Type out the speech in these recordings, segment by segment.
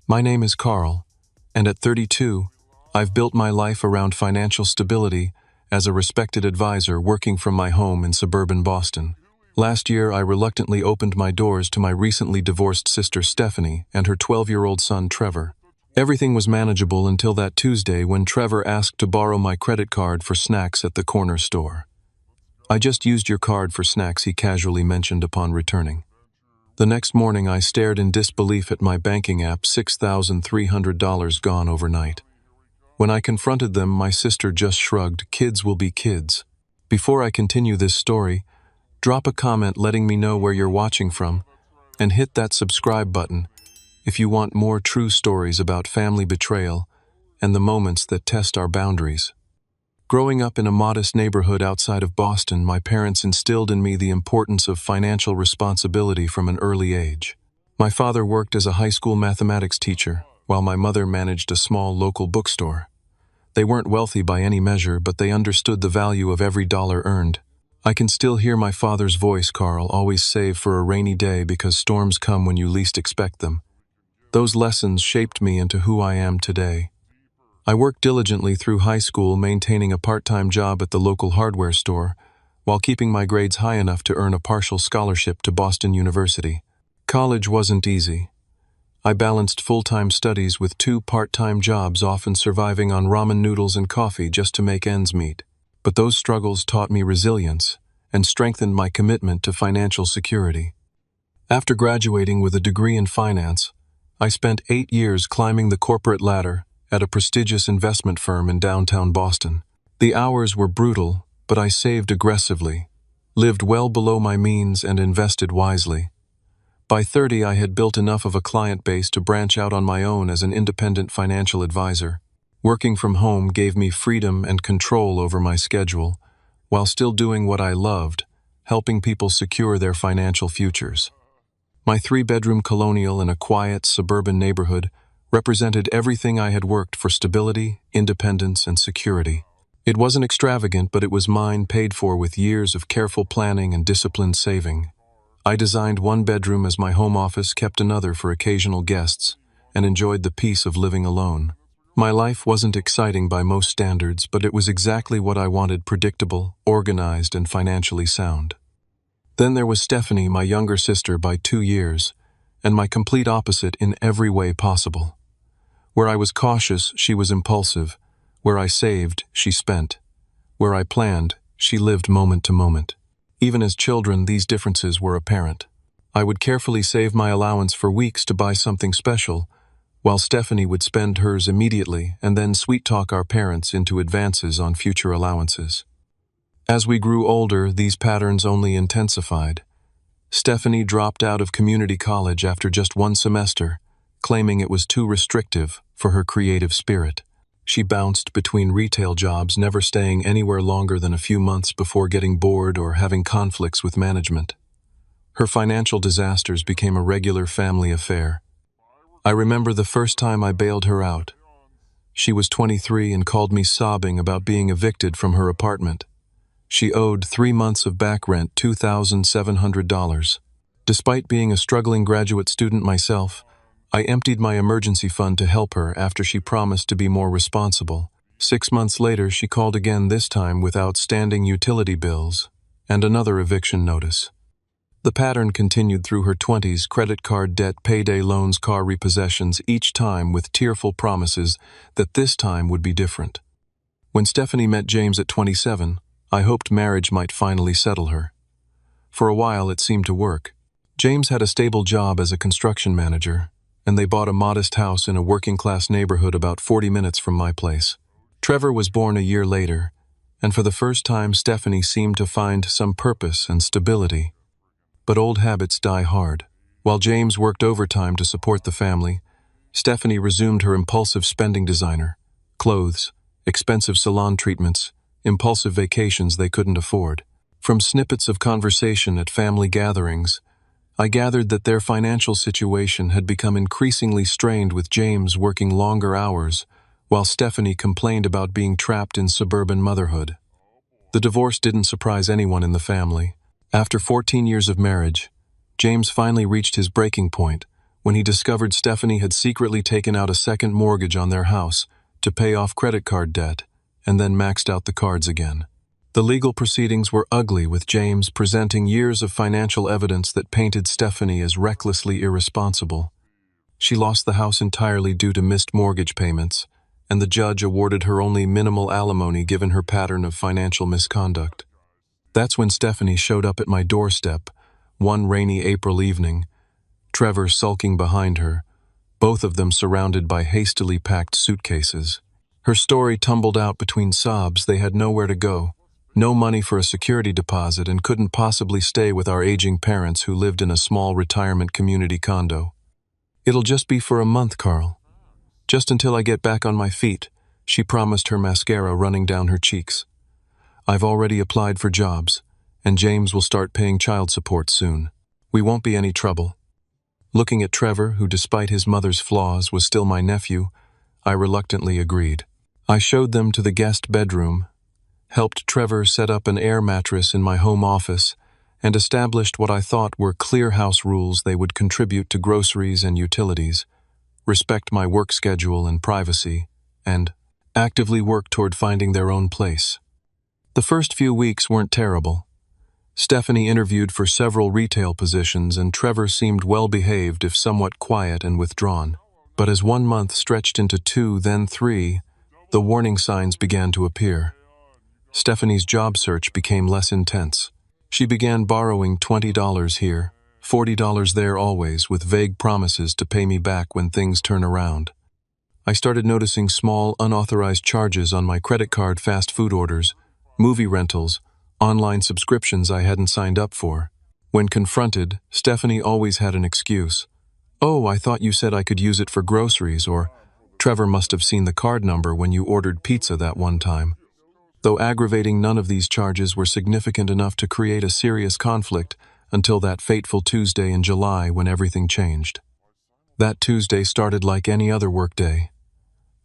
My name is Carl, and at 32, I've built my life around financial stability as a respected advisor working from my home in suburban Boston. Last year, I reluctantly opened my doors to my recently divorced sister Stephanie and her 12-year-old son Trevor. Everything was manageable until that Tuesday when Trevor asked to borrow my credit card for snacks at the corner store. "I just used your card for snacks," he casually mentioned upon returning. The next morning, I stared in disbelief at my banking app, $6,300 gone overnight. When I confronted them, my sister just shrugged. Kids will be kids. Before I continue this story, drop a comment letting me know where you're watching from, and hit that subscribe button if you want more true stories about family betrayal and the moments that test our boundaries. Growing up in a modest neighborhood outside of Boston, my parents instilled in me the importance of financial responsibility from an early age. My father worked as a high school mathematics teacher, while my mother managed a small local bookstore. They weren't wealthy by any measure, but they understood the value of every dollar earned. I can still hear my father's voice, "Carl, always save for a rainy day because storms come when you least expect them." Those lessons shaped me into who I am today. I worked diligently through high school, maintaining a part-time job at the local hardware store, while keeping my grades high enough to earn a partial scholarship to Boston University. College wasn't easy. I balanced full-time studies with 2 part-time jobs, often surviving on ramen noodles and coffee just to make ends meet. But those struggles taught me resilience and strengthened my commitment to financial security. After graduating with a degree in finance, I spent 8 years climbing the corporate ladder at a prestigious investment firm in downtown Boston. The hours were brutal, but I saved aggressively, lived well below my means, and invested wisely. By 30, I had built enough of a client base to branch out on my own as an independent financial advisor. Working from home gave me freedom and control over my schedule, while still doing what I loved, helping people secure their financial futures. My 3-bedroom colonial in a quiet, suburban neighborhood represented everything I had worked for: stability, independence, and security. It wasn't extravagant, but it was mine, paid for with years of careful planning and disciplined saving. I designed one bedroom as my home office, kept another for occasional guests, and enjoyed the peace of living alone. My life wasn't exciting by most standards, but it was exactly what I wanted: predictable, organized, and financially sound. Then there was Stephanie, my younger sister by 2 years, and my complete opposite in every way possible. Where I was cautious, she was impulsive. Where I saved, she spent. Where I planned, she lived moment to moment. Even as children, these differences were apparent. I would carefully save my allowance for weeks to buy something special, while Stephanie would spend hers immediately and then sweet-talk our parents into advances on future allowances. As we grew older, these patterns only intensified. Stephanie dropped out of community college after just 1 semester, claiming it was too restrictive for her creative spirit. She bounced between retail jobs, never staying anywhere longer than a few months before getting bored or having conflicts with management. Her financial disasters became a regular family affair. I remember the first time I bailed her out. She was 23 and called me sobbing about being evicted from her apartment. She owed 3 months of back rent, $2,700. Despite being a struggling graduate student myself, I emptied my emergency fund to help her after she promised to be more responsible. 6 months later, she called again, this time with outstanding utility bills and another eviction notice. The pattern continued through her 20s: credit card debt, payday loans, car repossessions, each time with tearful promises that this time would be different. When Stephanie met James at 27, I hoped marriage might finally settle her. For a while, it seemed to work. James had a stable job as a construction manager, and they bought a modest house in a working-class neighborhood about 40 minutes from my place. Trevor was born a year later, and for the first time, Stephanie seemed to find some purpose and stability. But old habits die hard. While James worked overtime to support the family, Stephanie resumed her impulsive spending: designer, clothes, expensive salon treatments, impulsive vacations they couldn't afford. From snippets of conversation at family gatherings, I gathered that their financial situation had become increasingly strained, with James working longer hours, while Stephanie complained about being trapped in suburban motherhood. The divorce didn't surprise anyone in the family. After 14 years of marriage, James finally reached his breaking point when he discovered Stephanie had secretly taken out a second mortgage on their house to pay off credit card debt and then maxed out the cards again. The legal proceedings were ugly, with James presenting years of financial evidence that painted Stephanie as recklessly irresponsible. She lost the house entirely due to missed mortgage payments, and the judge awarded her only minimal alimony given her pattern of financial misconduct. That's when Stephanie showed up at my doorstep, one rainy April evening, Trevor sulking behind her, both of them surrounded by hastily packed suitcases. Her story tumbled out between sobs. They had nowhere to go, no money for a security deposit, and couldn't possibly stay with our aging parents who lived in a small retirement community condo. "It'll just be for a month, Carl. Just until I get back on my feet," she promised, her mascara running down her cheeks. "I've already applied for jobs, and James will start paying child support soon. We won't be any trouble." Looking at Trevor, who despite his mother's flaws was still my nephew, I reluctantly agreed. I showed them to the guest bedroom, helped Trevor set up an air mattress in my home office, and established what I thought were clear house rules. They would contribute to groceries and utilities, respect my work schedule and privacy, and actively work toward finding their own place. The first few weeks weren't terrible. Stephanie interviewed for several retail positions, and Trevor seemed well-behaved if somewhat quiet and withdrawn. But as 1 month stretched into 2, then 3, the warning signs began to appear. Stephanie's job search became less intense. She began borrowing $20 here, $40 there always, with vague promises to pay me back when things turn around. I started noticing small, unauthorized charges on my credit card, fast food orders, movie rentals, online subscriptions I hadn't signed up for. When confronted, Stephanie always had an excuse. "Oh, I thought you said I could use it for groceries," or "Trevor must have seen the card number when you ordered pizza that one time." Though aggravating, none of these charges were significant enough to create a serious conflict until that fateful Tuesday in July when everything changed. That Tuesday started like any other workday.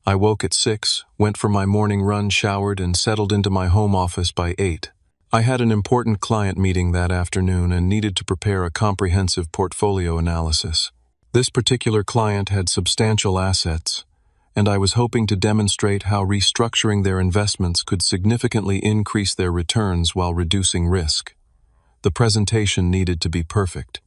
I woke at 6, went for my morning run, showered, and settled into my home office by 8. I had an important client meeting that afternoon and needed to prepare a comprehensive portfolio analysis. This particular client had substantial assets, and I was hoping to demonstrate how restructuring their investments could significantly increase their returns while reducing risk. The presentation needed to be perfect.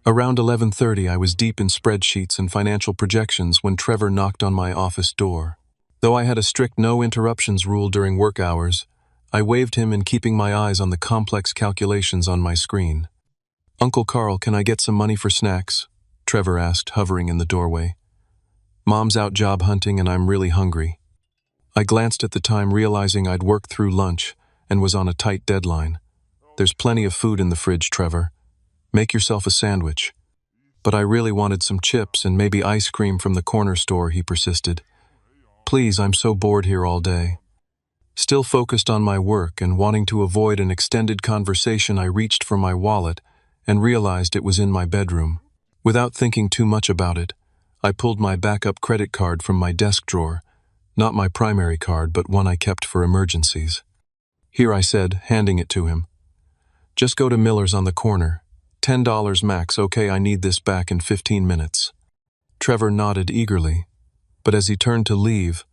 Around 11:30, I was deep in spreadsheets and financial projections when Trevor knocked on my office door. Though I had a strict no interruptions rule during work hours, I waved him in, keeping my eyes on the complex calculations on my screen. "Uncle Carl, can I get some money for snacks?" Trevor asked, hovering in the doorway. "Mom's out job hunting and I'm really hungry." I glanced at the time, realizing I'd worked through lunch and was on a tight deadline. "There's plenty of food in the fridge, Trevor. Make yourself a sandwich." "But I really wanted some chips and maybe ice cream from the corner store," he persisted. "Please, I'm so bored here all day." Still focused on my work and wanting to avoid an extended conversation, I reached for my wallet and realized it was in my bedroom. Without thinking too much about it, I pulled my backup credit card from my desk drawer, not my primary card, but one I kept for emergencies. "Here," I said, handing it to him. "Just go to Miller's on the corner. $10 max, okay? I need this back in 15 minutes. Trevor nodded eagerly, but as he turned to leave,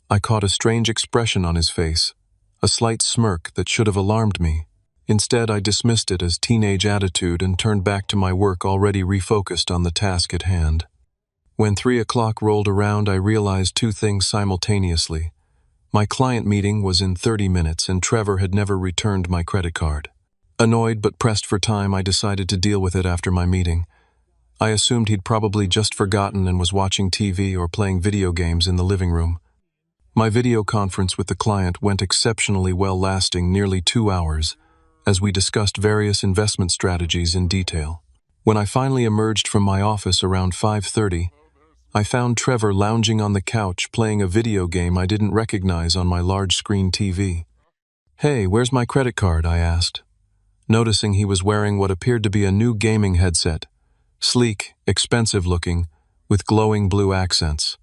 I caught a strange expression on his face, a slight smirk that should have alarmed me. Instead, I dismissed it as teenage attitude and turned back to my work, already refocused on the task at hand. When 3 o'clock rolled around, I realized 2 things simultaneously. My client meeting was in 30 minutes, and Trevor had never returned my credit card. Annoyed but pressed for time, I decided to deal with it after my meeting. I assumed he'd probably just forgotten and was watching TV or playing video games in the living room. My video conference with the client went exceptionally well, lasting nearly 2 hours, as we discussed various investment strategies in detail. When I finally emerged from my office around 5:30, I found Trevor lounging on the couch playing a video game I didn't recognize on my large-screen TV. "Hey, where's my credit card?" I asked, noticing he was wearing what appeared to be a new gaming headset, sleek, expensive-looking, with glowing blue accents.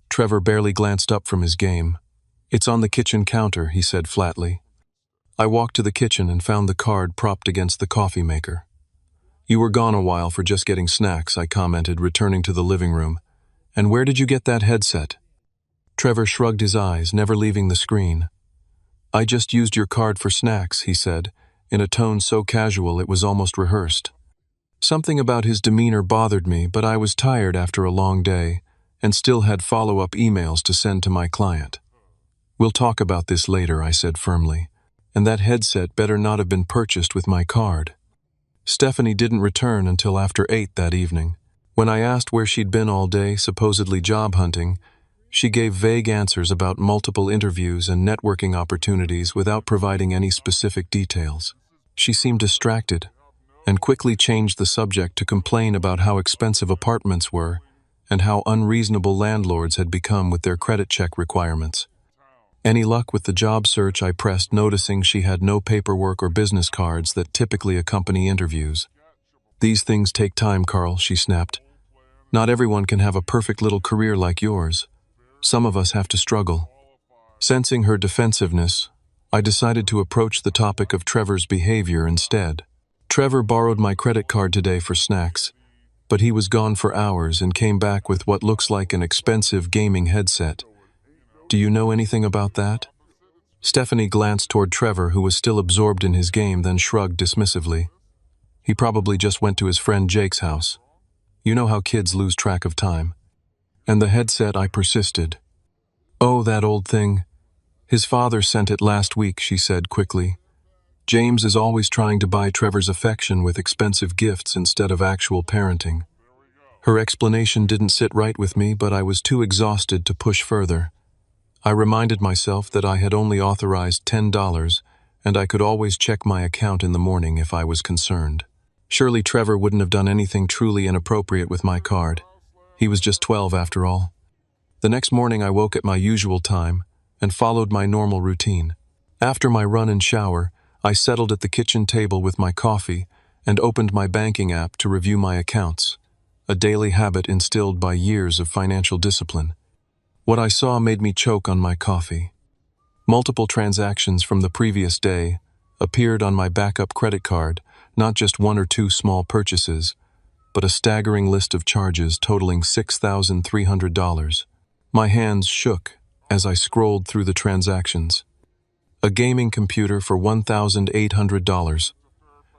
Trevor barely glanced up from his game. "It's on the kitchen counter," he said flatly. I walked to the kitchen and found the card propped against the coffee maker. You were gone a while for just getting snacks, I commented, returning to the living room. And where did you get that headset? Trevor shrugged his eyes, never leaving the screen. I just used your card for snacks, he said, in a tone so casual it was almost rehearsed. Something about his demeanor bothered me, but I was tired after a long day and still had follow-up emails to send to my client. We'll talk about this later, I said firmly, and that headset better not have been purchased with my card. Stephanie didn't return until after 8 that evening. When I asked where she'd been all day, supposedly job hunting, she gave vague answers about multiple interviews and networking opportunities without providing any specific details. She seemed distracted and quickly changed the subject to complain about how expensive apartments were and how unreasonable landlords had become with their credit check requirements. Any luck with the job search, I pressed, noticing she had no paperwork or business cards that typically accompany interviews. These things take time, Carl, she snapped. Not everyone can have a perfect little career like yours. Some of us have to struggle. Sensing her defensiveness, I decided to approach the topic of Trevor's behavior instead. Trevor borrowed my credit card today for snacks, but he was gone for hours and came back with what looks like an expensive gaming headset. Do you know anything about that? Stephanie glanced toward Trevor, who was still absorbed in his game, then shrugged dismissively. He probably just went to his friend Jake's house. You know how kids lose track of time. And the headset, I persisted. Oh, that old thing. His father sent it last week, she said quickly. James is always trying to buy Trevor's affection with expensive gifts instead of actual parenting. Her explanation didn't sit right with me, but I was too exhausted to push further. I reminded myself that I had only authorized $10, and I could always check my account in the morning if I was concerned. Surely Trevor wouldn't have done anything truly inappropriate with my card. He was just 12 after all. The next morning I woke at my usual time and followed my normal routine. After my run and shower, I settled at the kitchen table with my coffee and opened my banking app to review my accounts, a daily habit instilled by years of financial discipline. What I saw made me choke on my coffee. Multiple transactions from the previous day appeared on my backup credit card, not just one or two small purchases, but a staggering list of charges totaling $6,300. My hands shook as I scrolled through the transactions. A gaming computer for $1,800.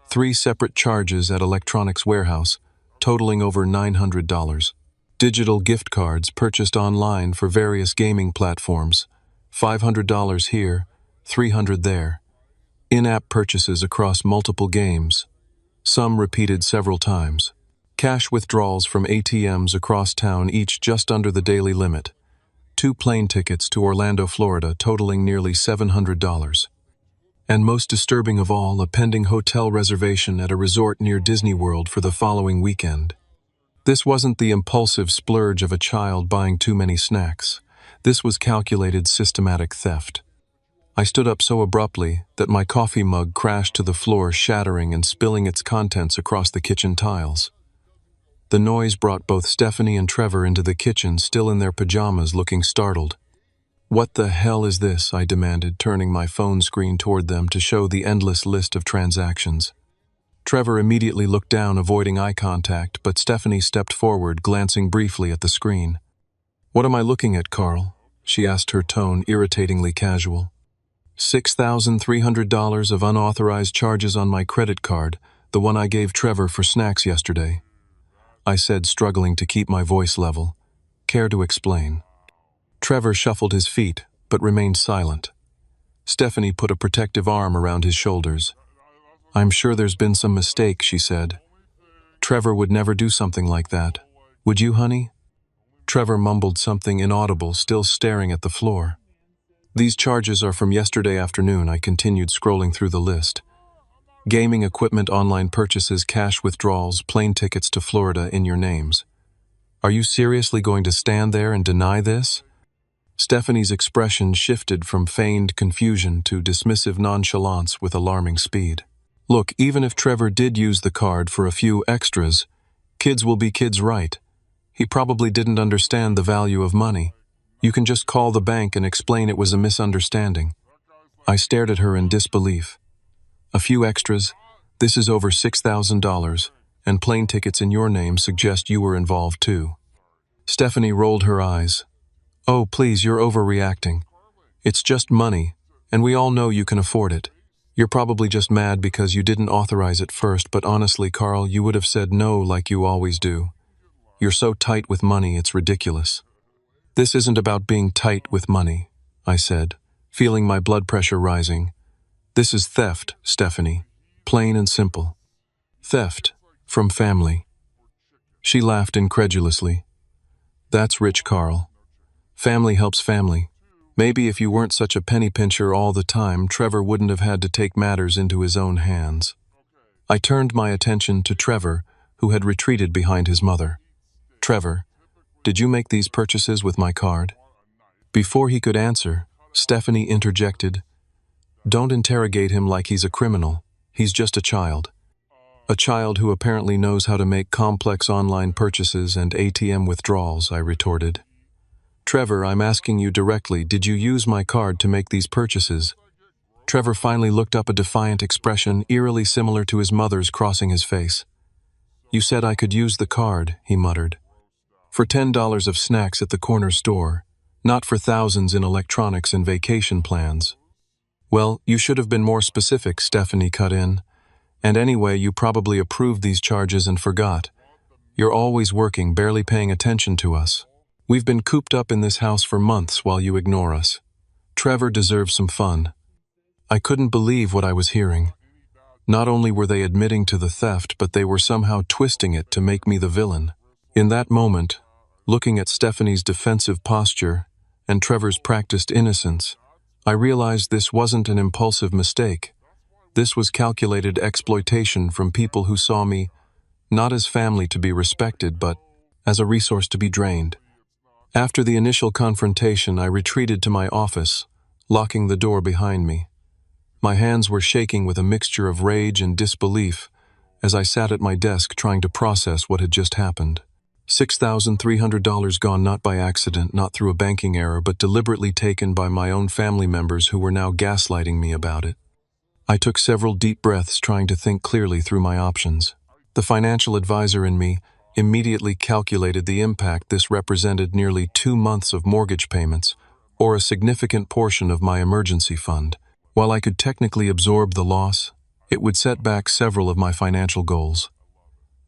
3 separate charges at electronics warehouse, totaling over $900. Digital gift cards purchased online for various gaming platforms. $500 here, $300 there. In-app purchases across multiple games. Some repeated several times. Cash withdrawals from ATMs across town, each just under the daily limit. 2 plane tickets to Orlando, Florida, totaling nearly $700. And most disturbing of all, a pending hotel reservation at a resort near Disney World for the following weekend. This wasn't the impulsive splurge of a child buying too many snacks. This was calculated, systematic theft. I stood up so abruptly that my coffee mug crashed to the floor, shattering and spilling its contents across the kitchen tiles. The noise brought both Stephanie and Trevor into the kitchen, still in their pajamas, looking startled. What the hell is this? I demanded, turning my phone screen toward them to show the endless list of transactions. Trevor immediately looked down, avoiding eye contact, but Stephanie stepped forward, glancing briefly at the screen. What am I looking at, Carl? She asked, her tone irritatingly casual. $6,300 of unauthorized charges on my credit card, the one I gave Trevor for snacks yesterday. I said, struggling to keep my voice level. Care to explain? Trevor shuffled his feet, but remained silent. Stephanie put a protective arm around his shoulders. I'm sure there's been some mistake, she said. Trevor would never do something like that. Would you, honey? Trevor mumbled something inaudible, still staring at the floor. These charges are from yesterday afternoon, I continued, scrolling through the list. Gaming equipment, online purchases, cash withdrawals, plane tickets to Florida in your names. Are you seriously going to stand there and deny this? Stephanie's expression shifted from feigned confusion to dismissive nonchalance with alarming speed. Look, even if Trevor did use the card for a few extras, kids will be kids, right? He probably didn't understand the value of money. You can just call the bank and explain it was a misunderstanding. I stared at her in disbelief. A few extras, this is over $6,000, and plane tickets in your name suggest you were involved too." Stephanie rolled her eyes. "Oh, please, you're overreacting. It's just money, and we all know you can afford it. You're probably just mad because you didn't authorize it first, but honestly, Carl, you would have said no like you always do. You're so tight with money, it's ridiculous." "This isn't about being tight with money," I said, feeling my blood pressure rising. "This is theft, Stephanie. Plain and simple. Theft from family." She laughed incredulously. "That's rich, Carl. Family helps family. Maybe if you weren't such a penny pincher all the time, Trevor wouldn't have had to take matters into his own hands." I turned my attention to Trevor, who had retreated behind his mother. "Trevor, did you make these purchases with my card?" Before he could answer, Stephanie interjected, "Don't interrogate him like he's a criminal. He's just a child." "A child who apparently knows how to make complex online purchases and ATM withdrawals," I retorted. "Trevor, I'm asking you directly, did you use my card to make these purchases?" Trevor finally looked up, a defiant expression eerily similar to his mother's crossing his face. "You said I could use the card," he muttered. "For $10 of snacks at the corner store, not for thousands in electronics and vacation plans." "Well, you should have been more specific," Stephanie cut in. "And anyway, you probably approved these charges and forgot. You're always working, barely paying attention to us. We've been cooped up in this house for months while you ignore us. Trevor deserves some fun." I couldn't believe what I was hearing. Not only were they admitting to the theft, but they were somehow twisting it to make me the villain. In that moment, looking at Stephanie's defensive posture and Trevor's practiced innocence, I realized this wasn't an impulsive mistake. This was calculated exploitation from people who saw me not as family to be respected, but as a resource to be drained. After the initial confrontation, I retreated to my office, locking the door behind me. My hands were shaking with a mixture of rage and disbelief as I sat at my desk trying to process what had just happened. $6,300 gone not by accident, not through a banking error, but deliberately taken by my own family members who were now gaslighting me about it. I took several deep breaths, trying to think clearly through my options. The financial advisor in me immediately calculated the impact this represented: nearly 2 months of mortgage payments, or a significant portion of my emergency fund. While I could technically absorb the loss, it would set back several of my financial goals.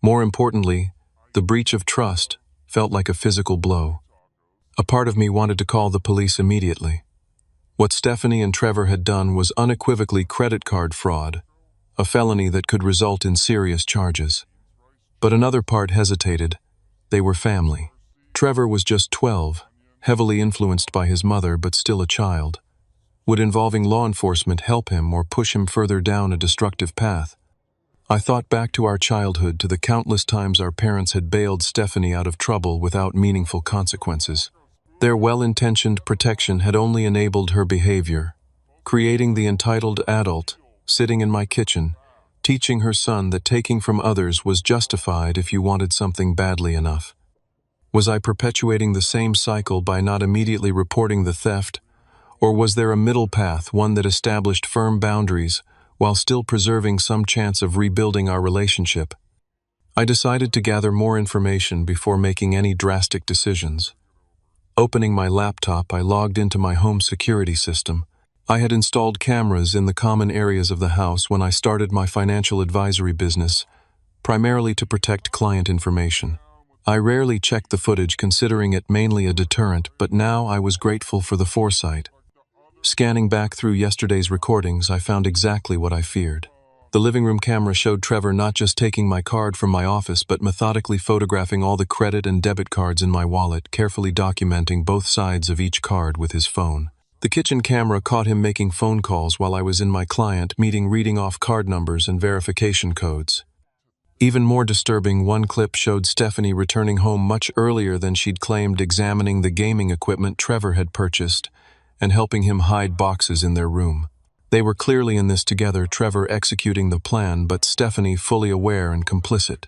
More importantly, the breach of trust felt like a physical blow. A part of me wanted to call the police immediately. What Stephanie and Trevor had done was unequivocally credit card fraud, a felony that could result in serious charges. But another part hesitated. They were family. Trevor was just 12, heavily influenced by his mother, but still a child. Would involving law enforcement help him or push him further down a destructive path? I thought back to our childhood, to the countless times our parents had bailed Stephanie out of trouble without meaningful consequences. Their well-intentioned protection had only enabled her behavior, creating the entitled adult sitting in my kitchen, teaching her son that taking from others was justified if you wanted something badly enough. Was I perpetuating the same cycle by not immediately reporting the theft? Or was there a middle path, one that established firm boundaries while still preserving some chance of rebuilding our relationship? I decided to gather more information before making any drastic decisions. Opening my laptop, I logged into my home security system. I had installed cameras in the common areas of the house when I started my financial advisory business, primarily to protect client information. I rarely checked the footage, considering it mainly a deterrent, but now I was grateful for the foresight. Scanning back through yesterday's recordings, I found exactly what I feared. The living room camera showed Trevor not just taking my card from my office, but methodically photographing all the credit and debit cards in my wallet, carefully documenting both sides of each card with his phone. The kitchen camera caught him making phone calls while I was in my client meeting, reading off card numbers and verification codes. Even more disturbing, one clip showed Stephanie returning home much earlier than she'd claimed, examining the gaming equipment Trevor had purchased and helping him hide boxes in their room. They were clearly in this together, Trevor executing the plan, but Stephanie fully aware and complicit.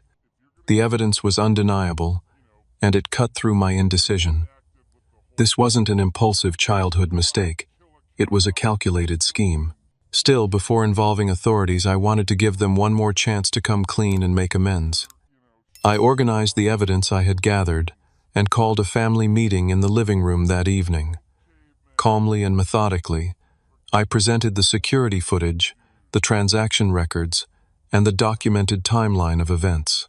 The evidence was undeniable, and it cut through my indecision. This wasn't an impulsive childhood mistake. It was a calculated scheme. Still, before involving authorities, I wanted to give them one more chance to come clean and make amends. I organized the evidence I had gathered and called a family meeting in the living room that evening. Calmly and methodically, I presented the security footage, the transaction records, and the documented timeline of events.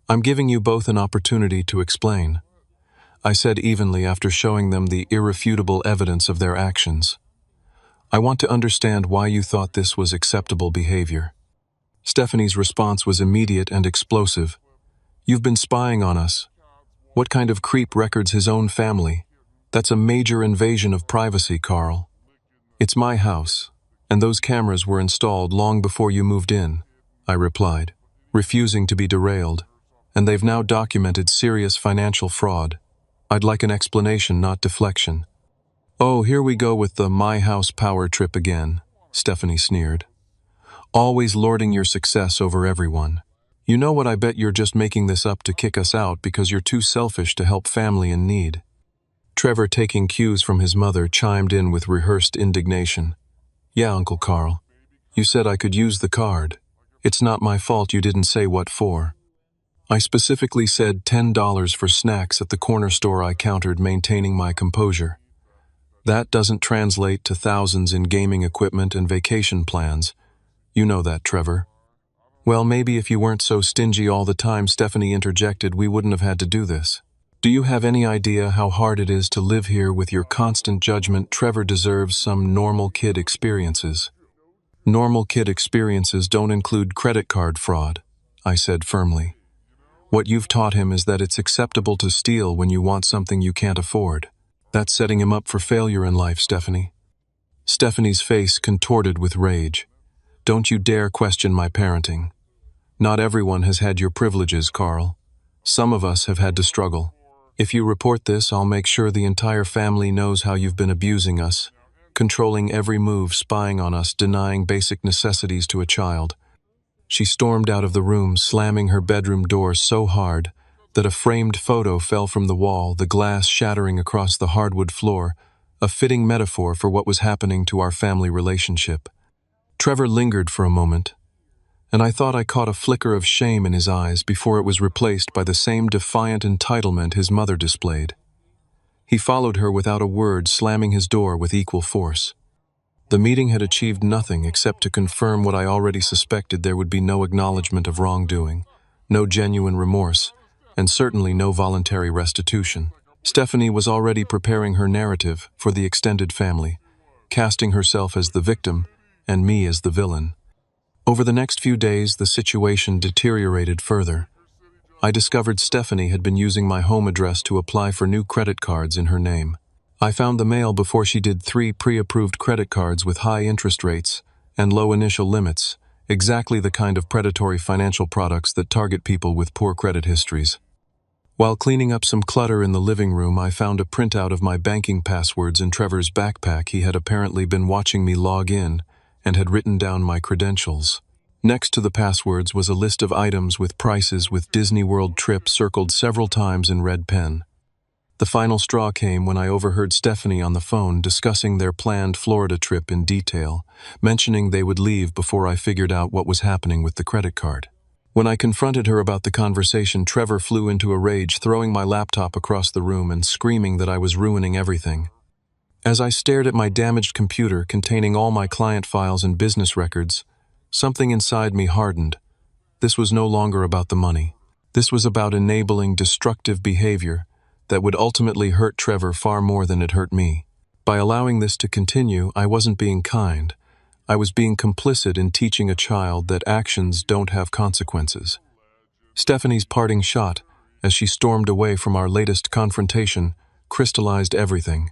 "I'm giving you both an opportunity to explain," I said evenly after showing them the irrefutable evidence of their actions. "I want to understand why you thought this was acceptable behavior." Stephanie's response was immediate and explosive. "You've been spying on us. What kind of creep records his own family? That's a major invasion of privacy, Carl." "It's my house, and those cameras were installed long before you moved in," I replied, refusing to be derailed. "And they've now documented serious financial fraud. I'd like an explanation, not deflection." "Oh, here we go with the my house power trip again," Stephanie sneered. "Always lording your success over everyone. You know what, I bet you're just making this up to kick us out because you're too selfish to help family in need." Trevor, taking cues from his mother, chimed in with rehearsed indignation. "Yeah, Uncle Carl. You said I could use the card. It's not my fault you didn't say what for. I specifically said $10 for snacks at the corner store," I countered, maintaining my composure. "That doesn't translate to thousands in gaming equipment and vacation plans. You know that, Trevor." "Well, maybe if you weren't so stingy all the time," Stephanie interjected, "we wouldn't have had to do this. Do you have any idea how hard it is to live here with your constant judgment? Trevor deserves some normal kid experiences." "Normal kid experiences don't include credit card fraud," I said firmly. "What you've taught him is that it's acceptable to steal when you want something you can't afford. That's setting him up for failure in life, Stephanie." Stephanie's face contorted with rage. "Don't you dare question my parenting. Not everyone has had your privileges, Carl. Some of us have had to struggle. If you report this, I'll make sure the entire family knows how you've been abusing us, controlling every move, spying on us, denying basic necessities to a child." She stormed out of the room, slamming her bedroom door so hard that a framed photo fell from the wall, the glass shattering across the hardwood floor, a fitting metaphor for what was happening to our family relationship. Trevor lingered for a moment, and I thought I caught a flicker of shame in his eyes before it was replaced by the same defiant entitlement his mother displayed. He followed her without a word, slamming his door with equal force. The meeting had achieved nothing except to confirm what I already suspected: there would be no acknowledgement of wrongdoing, no genuine remorse, and certainly no voluntary restitution. Stephanie was already preparing her narrative for the extended family, casting herself as the victim and me as the villain. Over the next few days, the situation deteriorated further. I discovered Stephanie had been using my home address to apply for new credit cards in her name. I found the mail before she did 3 pre-approved credit cards with high interest rates and low initial limits, exactly the kind of predatory financial products that target people with poor credit histories. While cleaning up some clutter in the living room, I found a printout of my banking passwords in Trevor's backpack. He had apparently been watching me log in and had written down my credentials. Next to the passwords was a list of items with prices, with Disney World trip circled several times in red pen. The final straw came when I overheard Stephanie on the phone discussing their planned Florida trip in detail, mentioning they would leave before I figured out what was happening with the credit card. When I confronted her about the conversation, Trevor flew into a rage, throwing my laptop across the room and screaming that I was ruining everything. As I stared at my damaged computer containing all my client files and business records, something inside me hardened. This was no longer about the money. This was about enabling destructive behavior that would ultimately hurt Trevor far more than it hurt me. By allowing this to continue, I wasn't being kind. I was being complicit in teaching a child that actions don't have consequences. Stephanie's parting shot, as she stormed away from our latest confrontation, crystallized everything.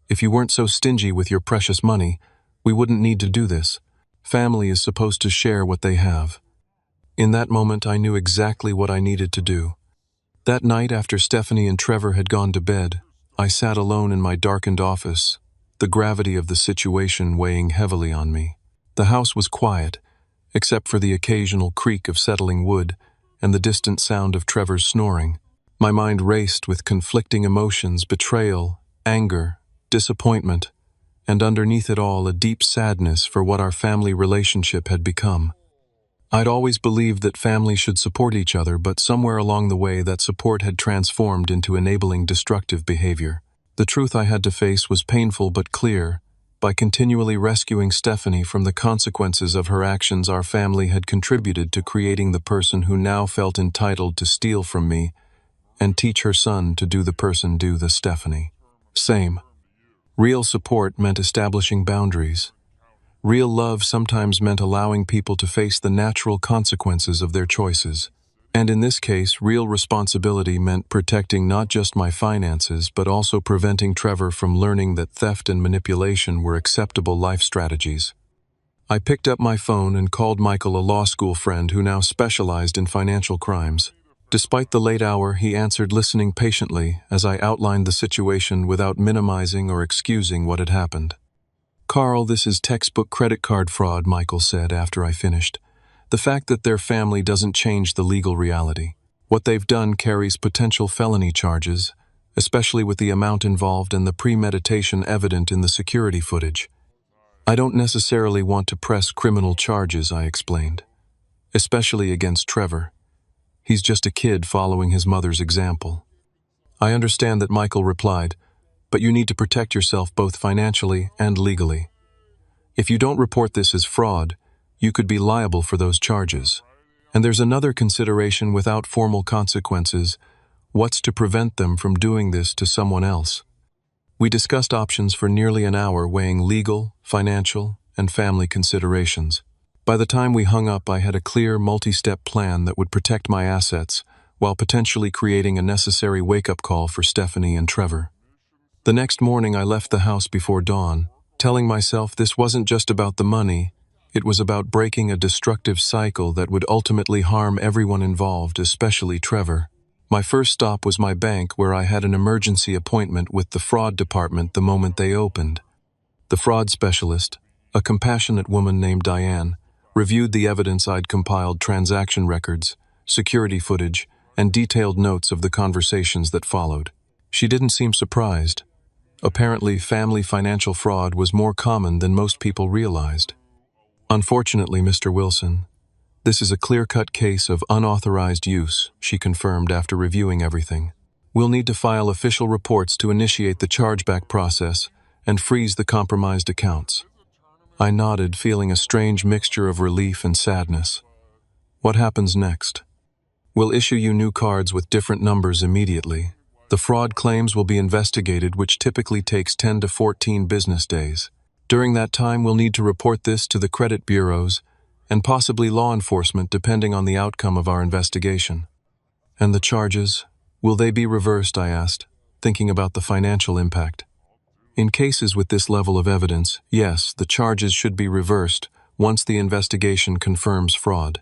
"If you weren't so stingy with your precious money, we wouldn't need to do this. Family is supposed to share what they have." In that moment, I knew exactly what I needed to do. That night, after Stephanie and Trevor had gone to bed, I sat alone in my darkened office, the gravity of the situation weighing heavily on me. The house was quiet, except for the occasional creak of settling wood and the distant sound of Trevor's snoring. My mind raced with conflicting emotions: betrayal, anger, disappointment, and underneath it all, a deep sadness for what our family relationship had become. I'd always believed that families should support each other, but somewhere along the way that support had transformed into enabling destructive behavior. The truth I had to face was painful but clear. By continually rescuing Stephanie from the consequences of her actions, our family had contributed to creating the person who now felt entitled to steal from me and teach her son to do the Stephanie. Same. Real support meant establishing boundaries. Real love sometimes meant allowing people to face the natural consequences of their choices. And in this case, real responsibility meant protecting not just my finances, but also preventing Trevor from learning that theft and manipulation were acceptable life strategies. I picked up my phone and called Michael, a law school friend who now specialized in financial crimes. Despite the late hour, he answered, listening patiently as I outlined the situation without minimizing or excusing what had happened. "Carl, this is textbook credit card fraud," Michael said after I finished. "The fact that their family doesn't change the legal reality. What they've done carries potential felony charges, especially with the amount involved and the premeditation evident in the security footage. I don't necessarily want to press criminal charges," I explained, "especially against Trevor. He's just a kid following his mother's example." "I understand that," Michael replied, "but you need to protect yourself both financially and legally. If you don't report this as fraud, you could be liable for those charges. And there's another consideration without formal consequences: what's to prevent them from doing this to someone else?" We discussed options for nearly an hour, weighing legal, financial, and family considerations. By the time we hung up, I had a clear, multi-step plan that would protect my assets while potentially creating a necessary wake-up call for Stephanie and Trevor. The next morning, I left the house before dawn, telling myself this wasn't just about the money, it was about breaking a destructive cycle that would ultimately harm everyone involved, especially Trevor. My first stop was my bank, where I had an emergency appointment with the fraud department the moment they opened. The fraud specialist, a compassionate woman named Diane, reviewed the evidence I'd compiled: transaction records, security footage, and detailed notes of the conversations that followed. She didn't seem surprised. Apparently, family financial fraud was more common than most people realized. "Unfortunately, Mr. Wilson, this is a clear-cut case of unauthorized use," she confirmed after reviewing everything. "We'll need to file official reports to initiate the chargeback process and freeze the compromised accounts." I nodded, feeling a strange mixture of relief and sadness. "What happens next?" "We'll issue you new cards with different numbers immediately. The fraud claims will be investigated, which typically takes 10 to 14 business days. During that time, we'll need to report this to the credit bureaus and possibly law enforcement, depending on the outcome of our investigation." "And the charges, will they be reversed?" I asked, thinking about the financial impact. "In cases with this level of evidence, yes, the charges should be reversed once the investigation confirms fraud.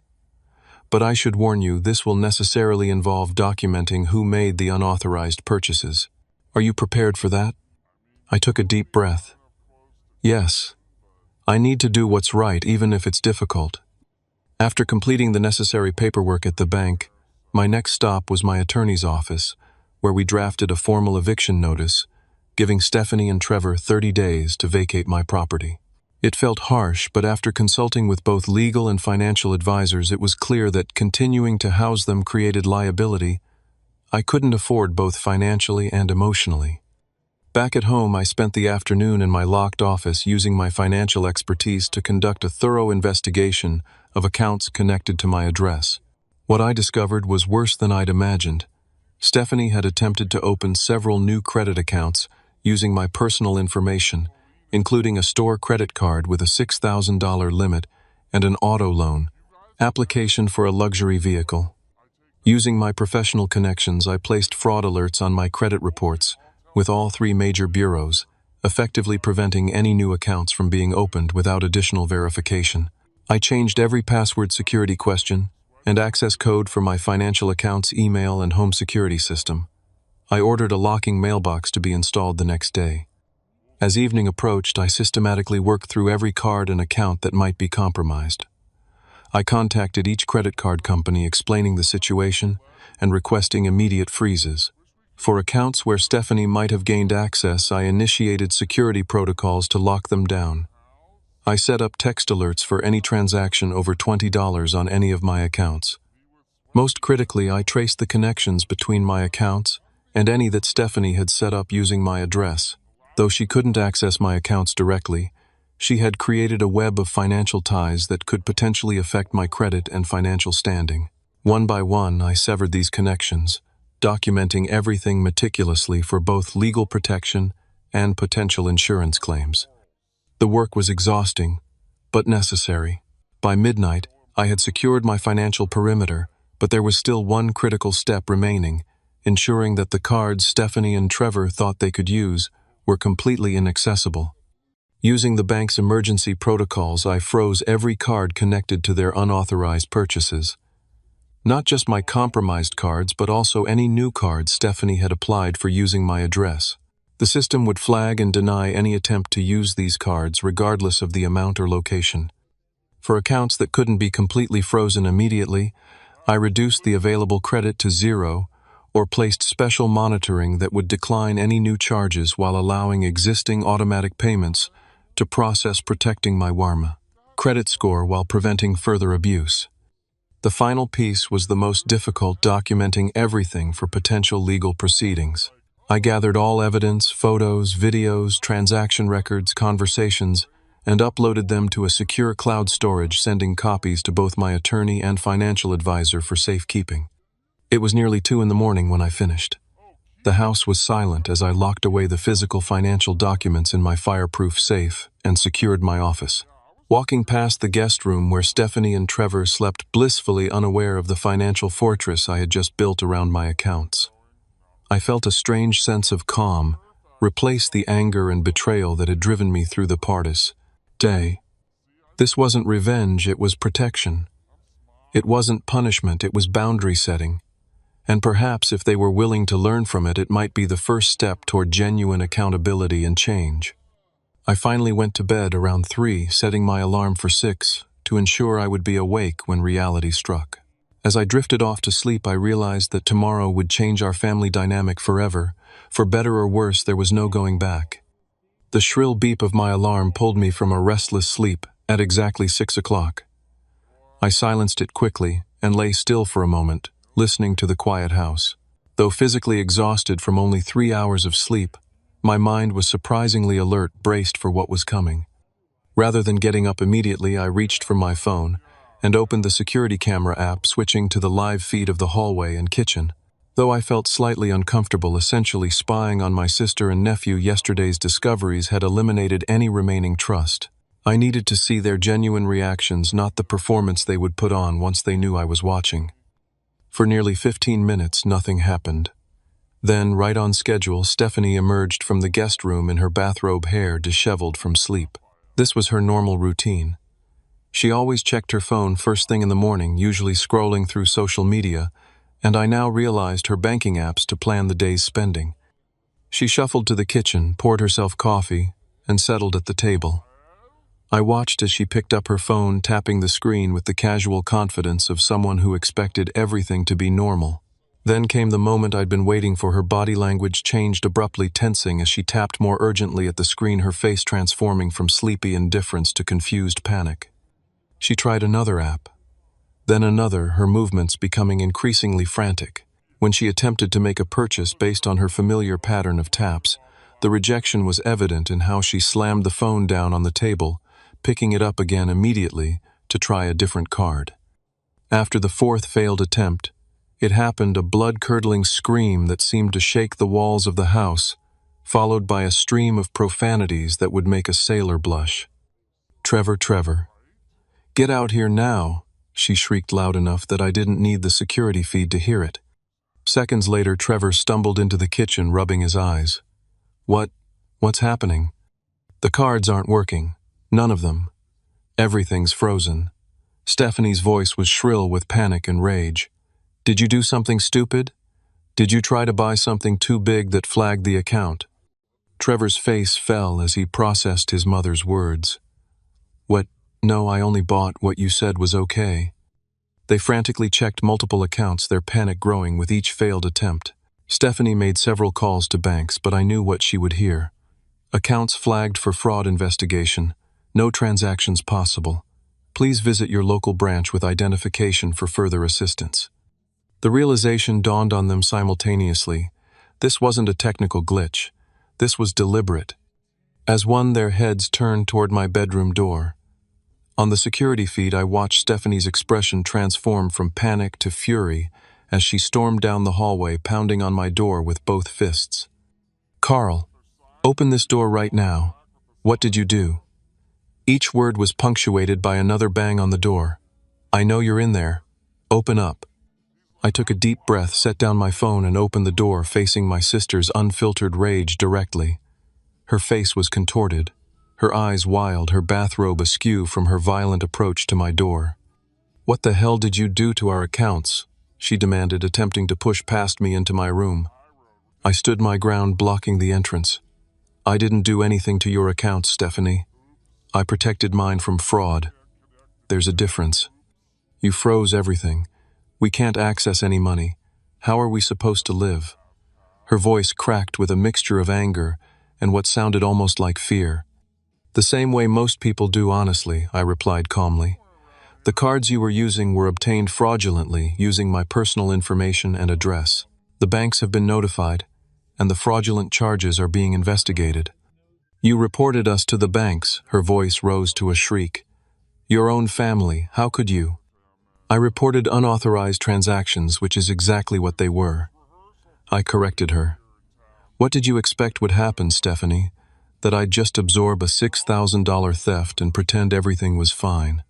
But I should warn you, this will necessarily involve documenting who made the unauthorized purchases. Are you prepared for that?" I took a deep breath. "Yes. I need to do what's right, even if it's difficult." After completing the necessary paperwork at the bank, my next stop was my attorney's office, where we drafted a formal eviction notice, giving Stephanie and Trevor 30 days to vacate my property. It felt harsh, but after consulting with both legal and financial advisors, it was clear that continuing to house them created liability I couldn't afford, both financially and emotionally. Back at home, I spent the afternoon in my locked office using my financial expertise to conduct a thorough investigation of accounts connected to my address. What I discovered was worse than I'd imagined. Stephanie had attempted to open several new credit accounts using my personal information, including a store credit card with a $6,000 limit and an auto loan application for a luxury vehicle. Using my professional connections, I placed fraud alerts on my credit reports with all 3 major bureaus, effectively preventing any new accounts from being opened without additional verification. I changed every password security question and access code for my financial accounts, email, and home security system. I ordered a locking mailbox to be installed the next day. As evening approached, I systematically worked through every card and account that might be compromised. I contacted each credit card company explaining the situation and requesting immediate freezes. For accounts where Stephanie might have gained access, I initiated security protocols to lock them down. I set up text alerts for any transaction over $20 on any of my accounts. Most critically, I traced the connections between my accounts and any that Stephanie had set up using my address. Though she couldn't access my accounts directly, she had created a web of financial ties that could potentially affect my credit and financial standing. One by one, I severed these connections, documenting everything meticulously for both legal protection and potential insurance claims. The work was exhausting, but necessary. By midnight, I had secured my financial perimeter, but there was still one critical step remaining, ensuring that the cards Stephanie and Trevor thought they could use were completely inaccessible. Using the bank's emergency protocols, I froze every card connected to their unauthorized purchases. Not just my compromised cards, but also any new cards Stephanie had applied for using my address. The system would flag and deny any attempt to use these cards regardless of the amount or location. For accounts that couldn't be completely frozen immediately, I reduced the available credit to zero or placed special monitoring that would decline any new charges while allowing existing automatic payments to process, protecting my WARMA credit score while preventing further abuse. The final piece was the most difficult, documenting everything for potential legal proceedings. I gathered all evidence, photos, videos, transaction records, conversations, and uploaded them to a secure cloud storage, sending copies to both my attorney and financial advisor for safekeeping. It was nearly 2 a.m. when I finished. The house was silent as I locked away the physical financial documents in my fireproof safe and secured my office. Walking past the guest room where Stephanie and Trevor slept, blissfully unaware of the financial fortress I had just built around my accounts, I felt a strange sense of calm replace the anger and betrayal that had driven me through the past day. This wasn't revenge, it was protection. It wasn't punishment, it was boundary setting. And perhaps if they were willing to learn from it, it might be the first step toward genuine accountability and change. I finally went to bed around 3, setting my alarm for 6 to ensure I would be awake when reality struck. As I drifted off to sleep, I realized that tomorrow would change our family dynamic forever. For better or worse, there was no going back. The shrill beep of my alarm pulled me from a restless sleep at exactly 6 o'clock. I silenced it quickly and lay still for a moment, listening to the quiet house. Though physically exhausted from only 3 hours of sleep, my mind was surprisingly alert, braced for what was coming. Rather than getting up immediately, I reached for my phone and opened the security camera app, switching to the live feed of the hallway and kitchen. Though I felt slightly uncomfortable, essentially spying on my sister and nephew, yesterday's discoveries had eliminated any remaining trust. I needed to see their genuine reactions, not the performance they would put on once they knew I was watching. For nearly 15 minutes, nothing happened. Then, right on schedule, Stephanie emerged from the guest room in her bathrobe, hair disheveled from sleep. This was her normal routine. She always checked her phone first thing in the morning, usually scrolling through social media, and I now realized her banking apps to plan the day's spending. She shuffled to the kitchen, poured herself coffee, and settled at the table. I watched as she picked up her phone, tapping the screen with the casual confidence of someone who expected everything to be normal. Then came the moment I'd been waiting for. Her body language changed abruptly, tensing as she tapped more urgently at the screen, her face transforming from sleepy indifference to confused panic. She tried another app, then another, her movements becoming increasingly frantic. When she attempted to make a purchase based on her familiar pattern of taps, the rejection was evident in how she slammed the phone down on the table, picking it up again immediately to try a different card. After the 4th failed attempt, it happened, a blood-curdling scream that seemed to shake the walls of the house, followed by a stream of profanities that would make a sailor blush. Trevor, get out here now," she shrieked loud enough that I didn't need the security feed to hear it. Seconds later, Trevor stumbled into the kitchen, rubbing his eyes. What's happening? The cards aren't working. None of them. Everything's frozen. Stephanie's voice was shrill with panic and rage. Did you do something stupid? Did you try to buy something too big that flagged the account? Trevor's face fell as he processed his mother's words. No, I only bought what you said was okay. They frantically checked multiple accounts, their panic growing with each failed attempt. Stephanie made several calls to banks, but I knew what she would hear. Accounts flagged for fraud investigation. No transactions possible. Please visit your local branch with identification for further assistance. The realization dawned on them simultaneously. This wasn't a technical glitch. This was deliberate. As one, their heads turned toward my bedroom door. On the security feed, I watched Stephanie's expression transform from panic to fury as she stormed down the hallway, pounding on my door with both fists. "Carl, open this door right now. What did you do?" Each word was punctuated by another bang on the door. "I know you're in there. Open up." I took a deep breath, set down my phone, and opened the door, facing my sister's unfiltered rage directly. Her face was contorted, her eyes wild, her bathrobe askew from her violent approach to my door. "What the hell did you do to our accounts?" she demanded, attempting to push past me into my room. I stood my ground, blocking the entrance. "I didn't do anything to your accounts, Stephanie. I protected mine from fraud. There's a difference. You froze everything. We can't access any money. How are we supposed to live?" Her voice cracked with a mixture of anger and what sounded almost like fear. "The same way most people do, honestly," I replied calmly. "The cards you were using were obtained fraudulently, using my personal information and address. The banks have been notified, and the fraudulent charges are being investigated." "You reported us to the banks," her voice rose to a shriek. "Your own family, how could you?" "I reported unauthorized transactions, which is exactly what they were." I corrected her. "What did you expect would happen, Stephanie? That I'd just absorb a $6,000 theft and pretend everything was fine?"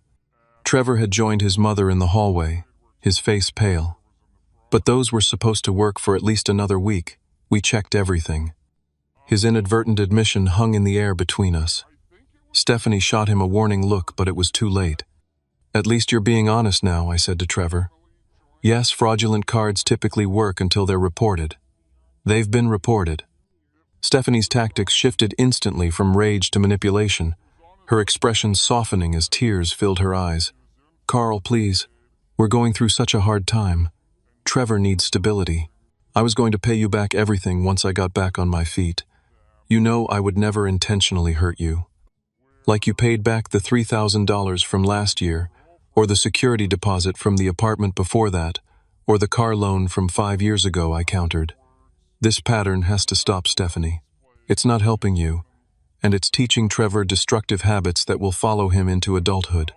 Trevor had joined his mother in the hallway, his face pale. "But those were supposed to work for at least another week. We checked everything." His inadvertent admission hung in the air between us. Stephanie shot him a warning look, but it was too late. "At least you're being honest now," I said to Trevor. "Yes, fraudulent cards typically work until they're reported. They've been reported." Stephanie's tactics shifted instantly from rage to manipulation, her expression softening as tears filled her eyes. "Carl, please. We're going through such a hard time. Trevor needs stability. I was going to pay you back everything once I got back on my feet. You know I would never intentionally hurt you. Like you paid back the $3,000 from last year, or the security deposit from the apartment before that, or the car loan from 5 years ago," I countered. "This pattern has to stop, Stephanie. It's not helping you, and it's teaching Trevor destructive habits that will follow him into adulthood."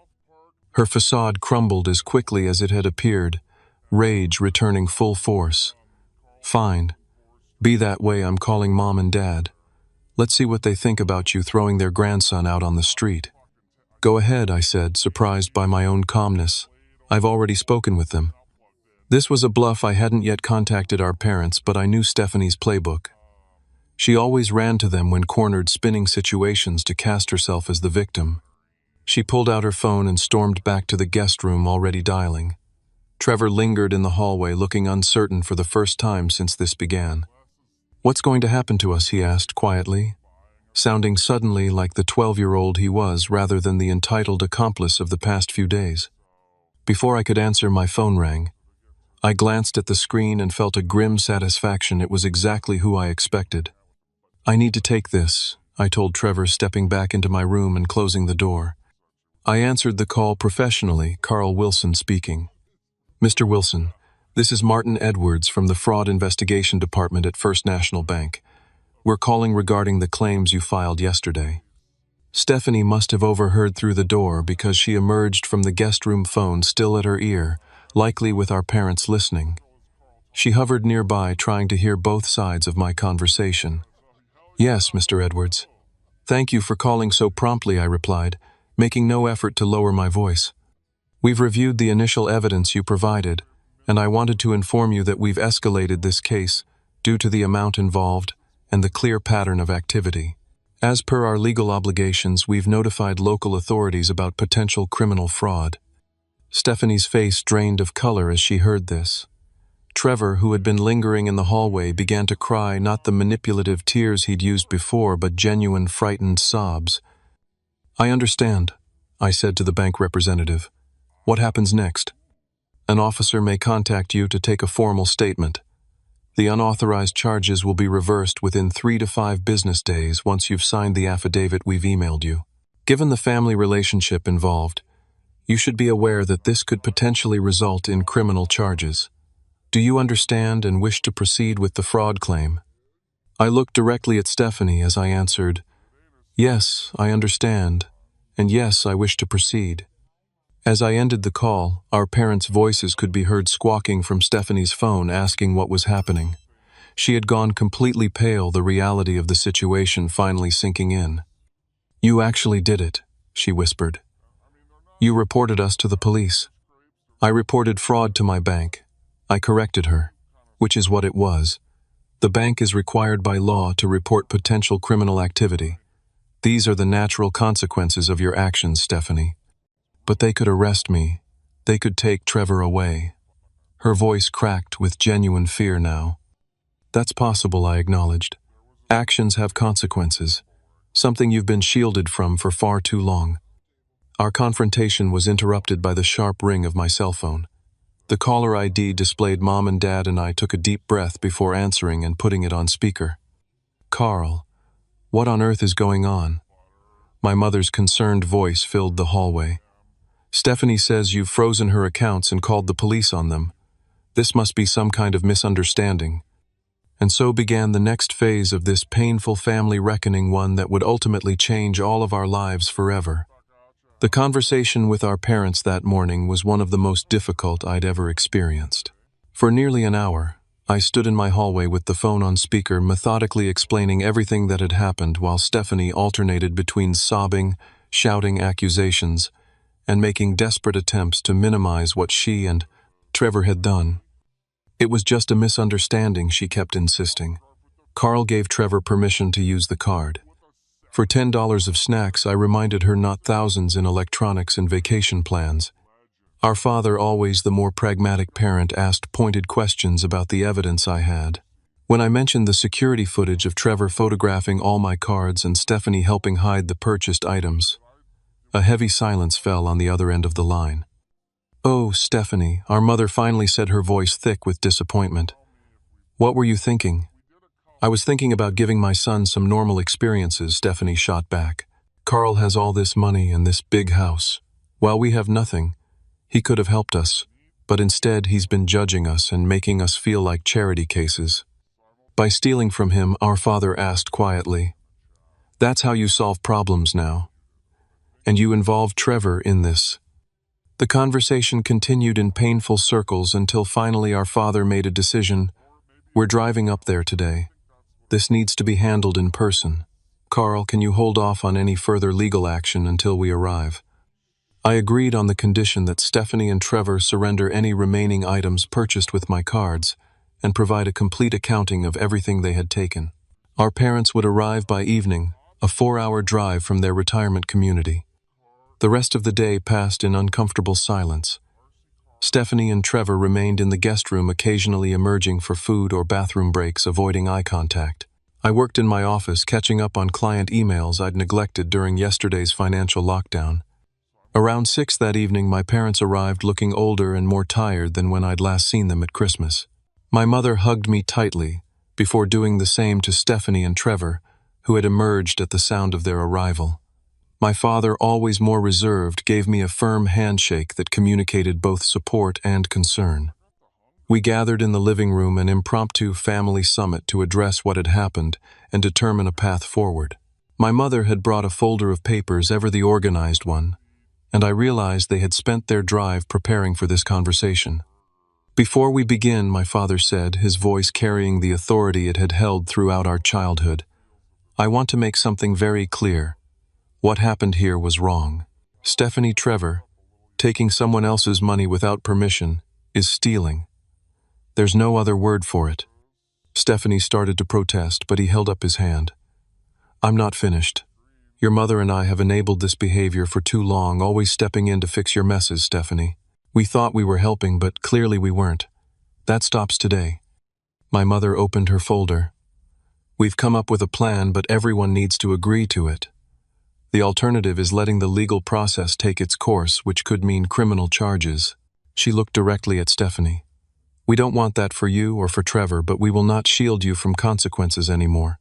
Her facade crumbled as quickly as it had appeared, rage returning full force. "Fine. Be that way. I'm calling Mom and Dad. Let's see what they think about you throwing their grandson out on the street." "Go ahead," I said, surprised by my own calmness. "I've already spoken with them." This was a bluff. I hadn't yet contacted our parents, but I knew Stephanie's playbook. She always ran to them when cornered, spinning situations to cast herself as the victim. She pulled out her phone and stormed back to the guest room, already dialing. Trevor lingered in the hallway, looking uncertain for the first time since this began. "What's going to happen to us?" he asked quietly, sounding suddenly like the 12-year-old he was rather than the entitled accomplice of the past few days. Before I could answer, my phone rang. I glanced at the screen and felt a grim satisfaction. It was exactly who I expected. "I need to take this," I told Trevor, stepping back into my room and closing the door. I answered the call professionally, Carl Wilson speaking. "Mr. Wilson, this is Martin Edwards from the Fraud Investigation Department at First National Bank. We're calling regarding the claims you filed yesterday." Stephanie must have overheard through the door because she emerged from the guest room, phone still at her ear, likely with our parents listening. She hovered nearby, trying to hear both sides of my conversation. "Yes, Mr. Edwards. Thank you for calling so promptly," I replied, making no effort to lower my voice. "We've reviewed the initial evidence you provided, and I wanted to inform you that we've escalated this case due to the amount involved and the clear pattern of activity. As per our legal obligations, we've notified local authorities about potential criminal fraud." Stephanie's face drained of color as she heard this. Trevor, who had been lingering in the hallway, began to cry, not the manipulative tears he'd used before, but genuine frightened sobs. "I understand," I said to the bank representative. "What happens next?" "An officer may contact you to take a formal statement. The unauthorized charges will be reversed within 3 to 5 business days once you've signed the affidavit we've emailed you." Given the family relationship involved, you should be aware that this could potentially result in criminal charges. Do you understand and wish to proceed with the fraud claim? I looked directly at Stephanie as I answered, "Yes, I understand, and yes, I wish to proceed." As I ended the call, our parents' voices could be heard squawking from Stephanie's phone asking what was happening. She had gone completely pale, the reality of the situation finally sinking in. "You actually did it," she whispered. "You reported us to the police." I reported fraud to my bank. I corrected her, which is what it was. The bank is required by law to report potential criminal activity. These are the natural consequences of your actions, Stephanie. But they could arrest me. They could take Trevor away. Her voice cracked with genuine fear now. "That's possible," I acknowledged. "Actions have consequences, something you've been shielded from for far too long." Our confrontation was interrupted by the sharp ring of my cell phone. The caller ID displayed Mom and Dad, and I took a deep breath before answering and putting it on speaker. "Carl, what on earth is going on?" My mother's concerned voice filled the hallway. "Stephanie says you've frozen her accounts and called the police on them. This must be some kind of misunderstanding." And so began the next phase of this painful family reckoning, one that would ultimately change all of our lives forever. The conversation with our parents that morning was one of the most difficult I'd ever experienced. For nearly an hour, I stood in my hallway with the phone on speaker, methodically explaining everything that had happened while Stephanie alternated between sobbing, shouting accusations, and making desperate attempts to minimize what she and Trevor had done. "It was just a misunderstanding," she kept insisting. "Carl gave Trevor permission to use the card. For $10 of snacks, I reminded her not thousands in electronics and vacation plans." Our father, always the more pragmatic parent, asked pointed questions about the evidence I had. When I mentioned the security footage of Trevor photographing all my cards and Stephanie helping hide the purchased items, a heavy silence fell on the other end of the line. "Oh, Stephanie," our mother finally said, her voice thick with disappointment. "What were you thinking?" "I was thinking about giving my son some normal experiences," Stephanie shot back. "Carl has all this money and this big house. While we have nothing, he could have helped us, but instead he's been judging us and making us feel like charity cases." "By stealing from him?" our father asked quietly. "That's how you solve problems now. And you involved Trevor in this." The conversation continued in painful circles until finally our father made a decision. "We're driving up there today. This needs to be handled in person. Carl, can you hold off on any further legal action until we arrive?" I agreed on the condition that Stephanie and Trevor surrender any remaining items purchased with my cards and provide a complete accounting of everything they had taken. Our parents would arrive by evening, a 4-hour drive from their retirement community. The rest of the day passed in uncomfortable silence. Stephanie and Trevor remained in the guest room, occasionally emerging for food or bathroom breaks, avoiding eye contact. I worked in my office, catching up on client emails I'd neglected during yesterday's financial lockdown. Around 6 that evening, my parents arrived, looking older and more tired than when I'd last seen them at Christmas. My mother hugged me tightly, before doing the same to Stephanie and Trevor, who had emerged at the sound of their arrival. My father, always more reserved, gave me a firm handshake that communicated both support and concern. We gathered in the living room, an impromptu family summit to address what had happened and determine a path forward. My mother had brought a folder of papers, ever the organized one, and I realized they had spent their drive preparing for this conversation. "Before we begin," my father said, his voice carrying the authority it had held throughout our childhood, "I want to make something very clear. What happened here was wrong. Stephanie, Trevor, taking someone else's money without permission, is stealing. There's no other word for it." Stephanie started to protest, but he held up his hand. "I'm not finished. Your mother and I have enabled this behavior for too long, always stepping in to fix your messes, Stephanie. We thought we were helping, but clearly we weren't. That stops today." My mother opened her folder. "We've come up with a plan, but everyone needs to agree to it. The alternative is letting the legal process take its course, which could mean criminal charges." She looked directly at Stephanie. "We don't want that for you or for Trevor, but we will not shield you from consequences anymore."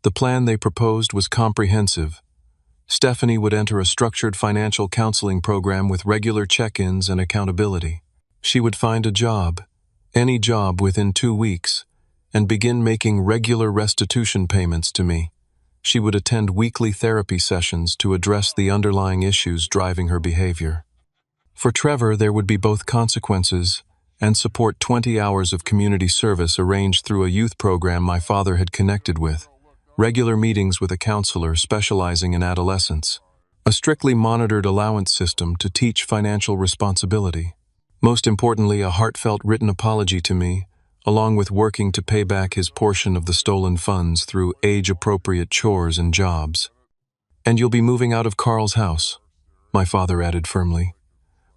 The plan they proposed was comprehensive. Stephanie would enter a structured financial counseling program with regular check-ins and accountability. She would find a job, any job within 2 weeks, and begin making regular restitution payments to me. She would attend weekly therapy sessions to address the underlying issues driving her behavior. For Trevor, there would be both consequences and support. 20 hours of community service arranged through a youth program my father had connected with, regular meetings with a counselor specializing in adolescence, a strictly monitored allowance system to teach financial responsibility. Most importantly, a heartfelt written apology to me, along with working to pay back his portion of the stolen funds through age-appropriate chores and jobs. "And you'll be moving out of Carl's house," my father added firmly.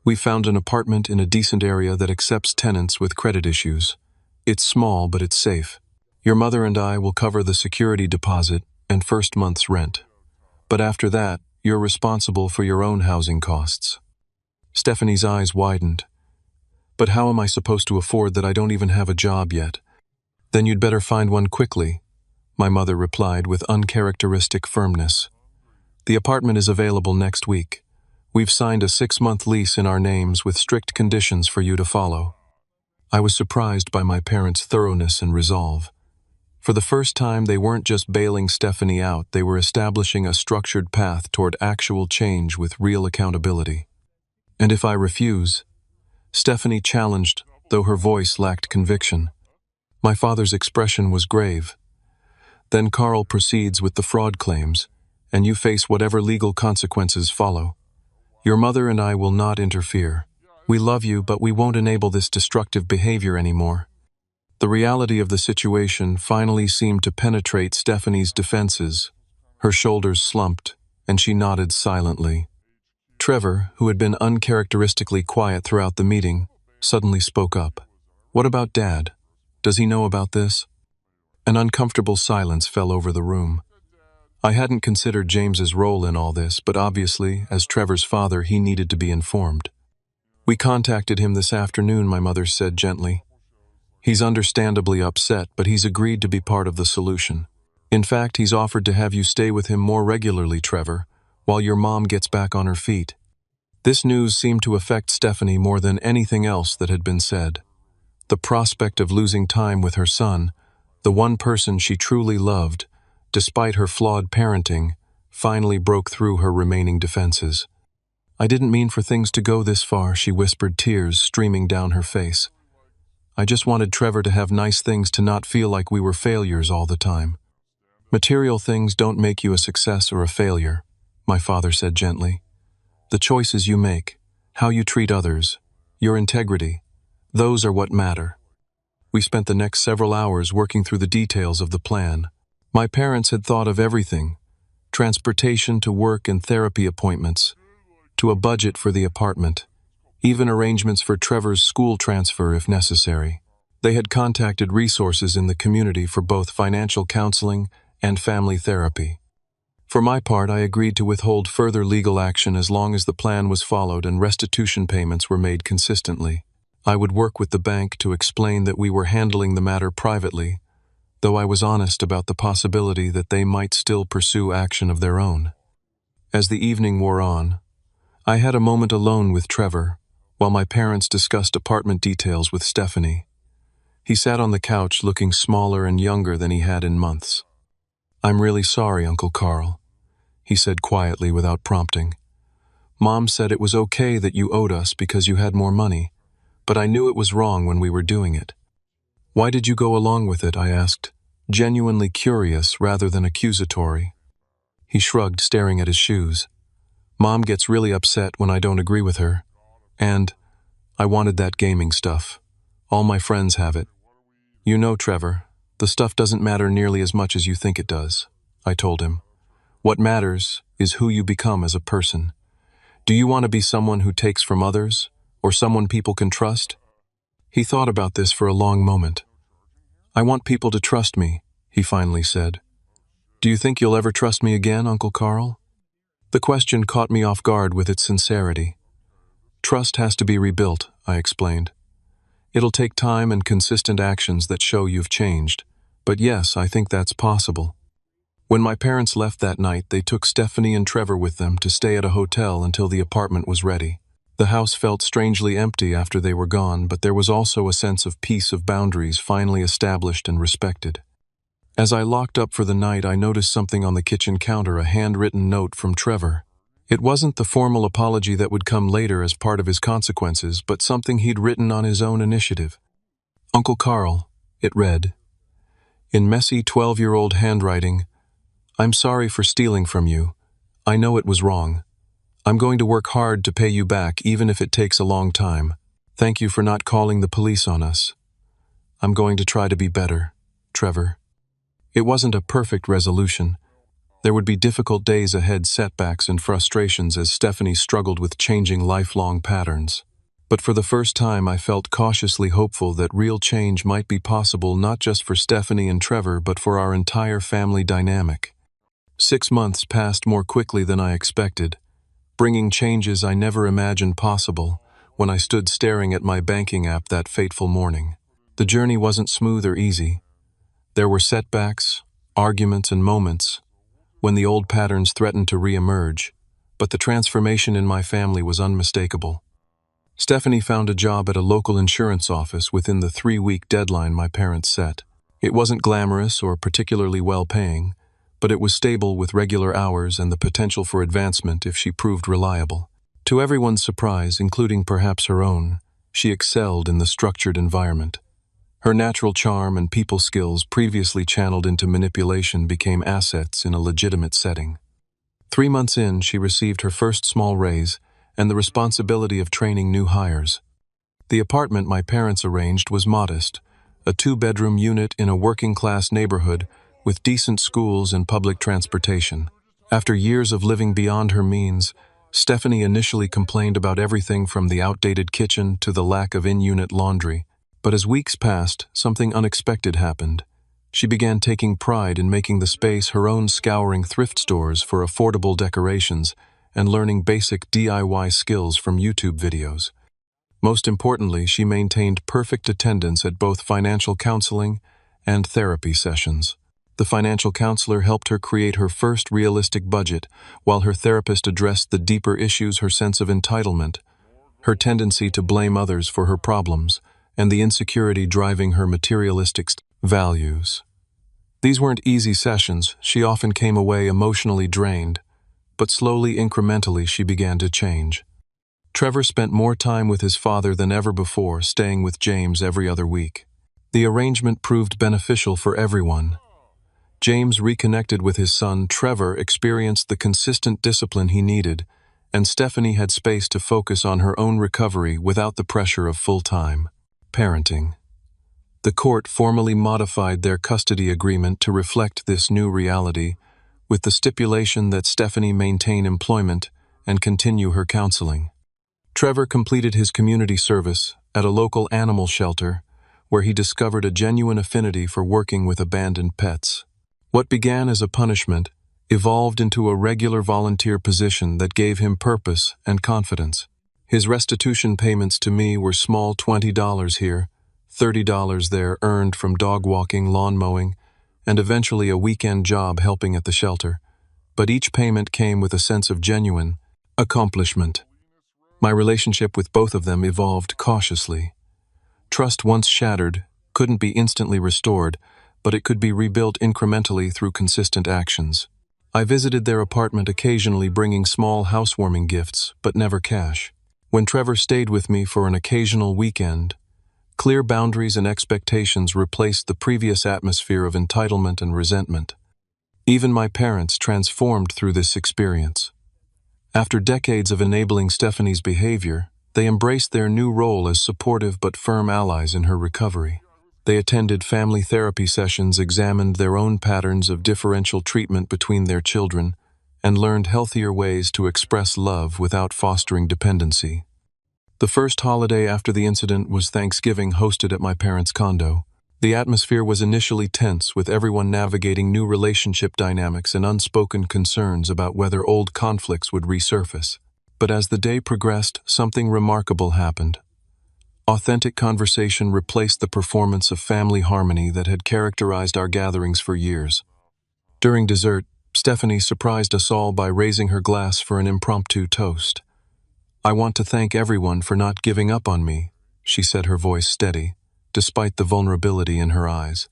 "We found an apartment in a decent area that accepts tenants with credit issues. It's small, but it's safe. Your mother and I will cover the security deposit and first month's rent. But after that, you're responsible for your own housing costs." Stephanie's eyes widened. "But how am I supposed to afford that? I don't even have a job yet." "Then you'd better find one quickly," my mother replied with uncharacteristic firmness. "The apartment is available next week. We've signed a 6-month lease in our names with strict conditions for you to follow." I was surprised by my parents' thoroughness and resolve. For the first time, they weren't just bailing Stephanie out, they were establishing a structured path toward actual change with real accountability. "And if I refuse?" Stephanie challenged, though her voice lacked conviction. My father's expression was grave. "Then Carl proceeds with the fraud claims, and you face whatever legal consequences follow. Your mother and I will not interfere. We love you, but we won't enable this destructive behavior anymore." The reality of the situation finally seemed to penetrate Stephanie's defenses. Her shoulders slumped, and she nodded silently. Trevor, who had been uncharacteristically quiet throughout the meeting, suddenly spoke up. "What about Dad? Does he know about this?" An uncomfortable silence fell over the room. I hadn't considered James's role in all this, but obviously, as Trevor's father, he needed to be informed. "We contacted him this afternoon," my mother said gently. "He's understandably upset, but he's agreed to be part of the solution. In fact, he's offered to have you stay with him more regularly, Trevor, while your mom gets back on her feet." This news seemed to affect Stephanie more than anything else that had been said. The prospect of losing time with her son, the one person she truly loved, despite her flawed parenting, finally broke through her remaining defenses. "I didn't mean for things to go this far," she whispered, tears streaming down her face. "I just wanted Trevor to have nice things, to not feel like we were failures all the time." "Material things don't make you a success or a failure," my father said gently. "The choices you make, how you treat others, your integrity, those are what matter." We spent the next several hours working through the details of the plan. My parents had thought of everything, transportation to work and therapy appointments, to a budget for the apartment, even arrangements for Trevor's school transfer if necessary. They had contacted resources in the community for both financial counseling and family therapy. For my part, I agreed to withhold further legal action as long as the plan was followed and restitution payments were made consistently. I would work with the bank to explain that we were handling the matter privately, though I was honest about the possibility that they might still pursue action of their own. As the evening wore on, I had a moment alone with Trevor, while my parents discussed apartment details with Stephanie. He sat on the couch looking smaller and younger than he had in months. "I'm really sorry, Uncle Carl," he said quietly without prompting. "Mom said it was okay that you owed us because you had more money, but I knew it was wrong when we were doing it." "Why did you go along with it?" I asked, genuinely curious rather than accusatory. He shrugged, staring at his shoes. "Mom gets really upset when I don't agree with her, and I wanted that gaming stuff. All my friends have it." "You know, Trevor, the stuff doesn't matter nearly as much as you think it does," I told him. "What matters is who you become as a person. Do you want to be someone who takes from others, or someone people can trust?" He thought about this for a long moment. "I want people to trust me," he finally said. "Do you think you'll ever trust me again, Uncle Carl?" The question caught me off guard with its sincerity. "Trust has to be rebuilt," I explained. "It'll take time and consistent actions that show you've changed, but yes, I think that's possible." When my parents left that night, they took Stephanie and Trevor with them to stay at a hotel until the apartment was ready. The house felt strangely empty after they were gone, but there was also a sense of peace, of boundaries finally established and respected. As I locked up for the night, I noticed something on the kitchen counter, a handwritten note from Trevor. It wasn't the formal apology that would come later as part of his consequences, but something he'd written on his own initiative. "Uncle Carl," it read, in messy 12-year-old handwriting, "I'm sorry for stealing from you. I know it was wrong. I'm going to work hard to pay you back, even if it takes a long time. Thank you for not calling the police on us. I'm going to try to be better, Trevor." It wasn't a perfect resolution. There would be difficult days ahead, setbacks and frustrations as Stephanie struggled with changing lifelong patterns. But for the first time, I felt cautiously hopeful that real change might be possible, not just for Stephanie and Trevor, but for our entire family dynamic. 6 months passed more quickly than I expected, bringing changes I never imagined possible when I stood staring at my banking app that fateful morning. The journey wasn't smooth or easy. There were setbacks, arguments, and moments when the old patterns threatened to re-emerge, but the transformation in my family was unmistakable. Stephanie found a job at a local insurance office within the 3-week deadline my parents set. It wasn't glamorous or particularly well-paying, but it was stable with regular hours and the potential for advancement if she proved reliable. To everyone's surprise, including perhaps her own, she excelled in the structured environment. Her natural charm and people skills, previously channeled into manipulation, became assets in a legitimate setting. 3 months in, she received her first small raise and the responsibility of training new hires. The apartment my parents arranged was modest, a 2-bedroom unit in a working-class neighborhood with decent schools and public transportation. After years of living beyond her means, Stephanie initially complained about everything from the outdated kitchen to the lack of in-unit laundry. But as weeks passed, something unexpected happened. She began taking pride in making the space her own, scouring thrift stores for affordable decorations and learning basic DIY skills from YouTube videos. Most importantly, she maintained perfect attendance at both financial counseling and therapy sessions. The financial counselor helped her create her first realistic budget, while her therapist addressed the deeper issues: her sense of entitlement, her tendency to blame others for her problems, and the insecurity driving her materialistic values. These weren't easy sessions. She often came away emotionally drained, but slowly, incrementally, she began to change. Trevor spent more time with his father than ever before, staying with James every other week. The arrangement proved beneficial for everyone. James reconnected with his son, Trevor experienced the consistent discipline he needed, and Stephanie had space to focus on her own recovery without the pressure of full-time parenting. The court formally modified their custody agreement to reflect this new reality, with the stipulation that Stephanie maintain employment and continue her counseling. Trevor completed his community service at a local animal shelter, where he discovered a genuine affinity for working with abandoned pets. What began as a punishment evolved into a regular volunteer position that gave him purpose and confidence. His restitution payments to me were small: $20 here, $30 there, earned from dog walking, lawn mowing, and eventually a weekend job helping at the shelter. But each payment came with a sense of genuine accomplishment. My relationship with both of them evolved cautiously. Trust, once shattered, couldn't be instantly restored, but it could be rebuilt incrementally through consistent actions. I visited their apartment occasionally, bringing small housewarming gifts, but never cash. When Trevor stayed with me for an occasional weekend, clear boundaries and expectations replaced the previous atmosphere of entitlement and resentment. Even my parents transformed through this experience. After decades of enabling Stephanie's behavior, they embraced their new role as supportive but firm allies in her recovery. They attended family therapy sessions, examined their own patterns of differential treatment between their children, and learned healthier ways to express love without fostering dependency. The first holiday after the incident was Thanksgiving, hosted at my parents' condo. The atmosphere was initially tense, with everyone navigating new relationship dynamics and unspoken concerns about whether old conflicts would resurface. But as the day progressed, something remarkable happened. Authentic conversation replaced the performance of family harmony that had characterized our gatherings for years. During dessert, Stephanie surprised us all by raising her glass for an impromptu toast. "I want to thank everyone for not giving up on me," she said, her voice steady, despite the vulnerability in her eyes.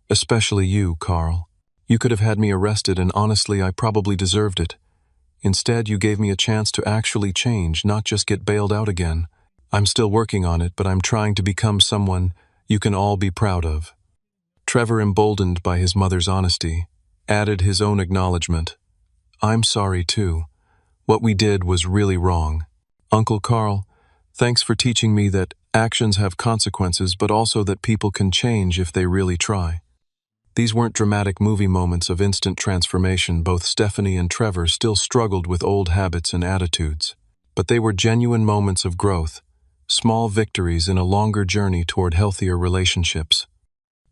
"Especially you, Carl. You could have had me arrested, and honestly, I probably deserved it. Instead, you gave me a chance to actually change, not just get bailed out again. I'm still working on it, but I'm trying to become someone you can all be proud of." Trevor, emboldened by his mother's honesty, added his own acknowledgement. "I'm sorry, too. What we did was really wrong. Uncle Carl, thanks for teaching me that actions have consequences, but also that people can change if they really try." These weren't dramatic movie moments of instant transformation. Both Stephanie and Trevor still struggled with old habits and attitudes. But they were genuine moments of growth, small victories in a longer journey toward healthier relationships.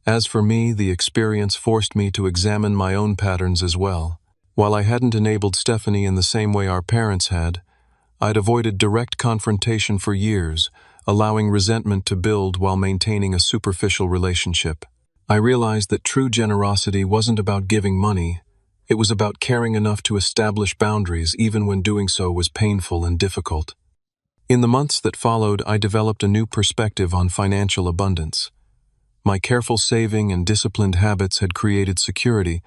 As for me, the experience forced me to examine my own patterns as well. While I hadn't enabled Stephanie in the same way our parents had, I'd avoided direct confrontation for years, allowing resentment to build while maintaining a superficial relationship. I realized that true generosity wasn't about giving money. It was about caring enough to establish boundaries even when doing so was painful and difficult. In the months that followed, I developed a new perspective on financial abundance. My careful saving and disciplined habits had created security,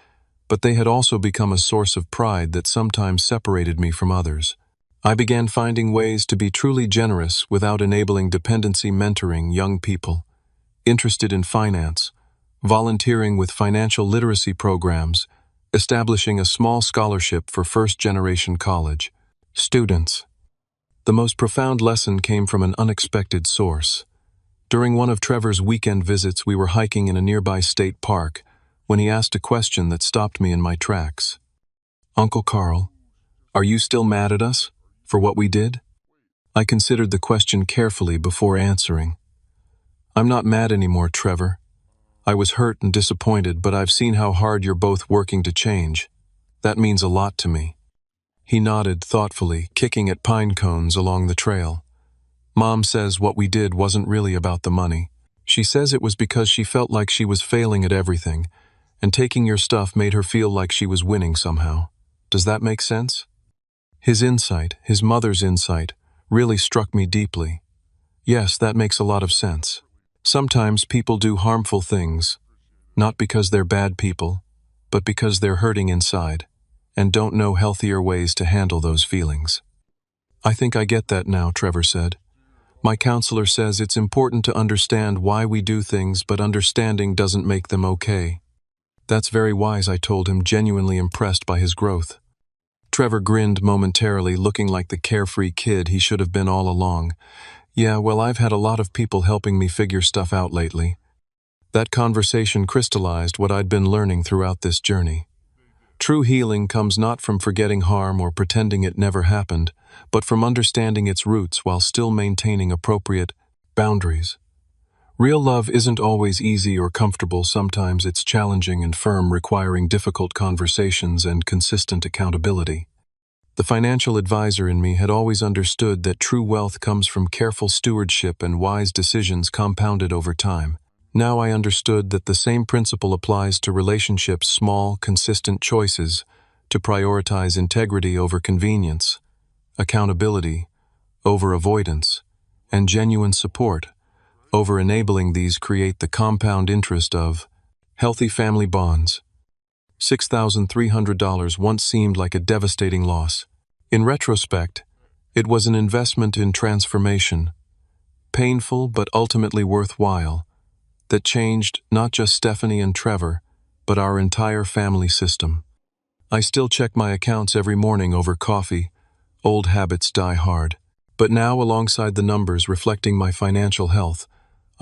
but they had also become a source of pride that sometimes separated me from others. I began finding ways to be truly generous without enabling dependency, mentoring young people interested in finance, volunteering with financial literacy programs, establishing a small scholarship for first-generation college students. The most profound lesson came from an unexpected source. During one of Trevor's weekend visits, we were hiking in a nearby state park when he asked a question that stopped me in my tracks. "Uncle Carl, are you still mad at us for what we did?" I considered the question carefully before answering. "I'm not mad anymore, Trevor. I was hurt and disappointed, but I've seen how hard you're both working to change. That means a lot to me." He nodded thoughtfully, kicking at pine cones along the trail. "Mom says what we did wasn't really about the money. She says it was because she felt like she was failing at everything, and taking your stuff made her feel like she was winning somehow. Does that make sense?" His insight, his mother's insight, really struck me deeply. Yes, that makes a lot of sense. Sometimes people do harmful things, not because they're bad people, but because they're hurting inside, and don't know healthier ways to handle those feelings. "I think I get that now," Trevor said. "My counselor says it's important to understand why we do things, but understanding doesn't make them okay." "That's very wise," I told him, genuinely impressed by his growth. Trevor grinned momentarily, looking like the carefree kid he should have been all along. "Yeah, well, I've had a lot of people helping me figure stuff out lately." That conversation crystallized what I'd been learning throughout this journey. True healing comes not from forgetting harm or pretending it never happened, but from understanding its roots while still maintaining appropriate boundaries. Real love isn't always easy or comfortable. Sometimes it's challenging and firm, requiring difficult conversations and consistent accountability. The financial advisor in me had always understood that true wealth comes from careful stewardship and wise decisions compounded over time. Now I understood that the same principle applies to relationships: small, consistent choices to prioritize integrity over convenience, accountability over avoidance, and genuine support over enabling these create the compound interest of healthy family bonds. $6,300 once seemed like a devastating loss. In retrospect, it was an investment in transformation, painful but ultimately worthwhile, that changed not just Stephanie and Trevor, but our entire family system. I still check my accounts every morning over coffee. Old habits die hard. But now, alongside the numbers reflecting my financial health,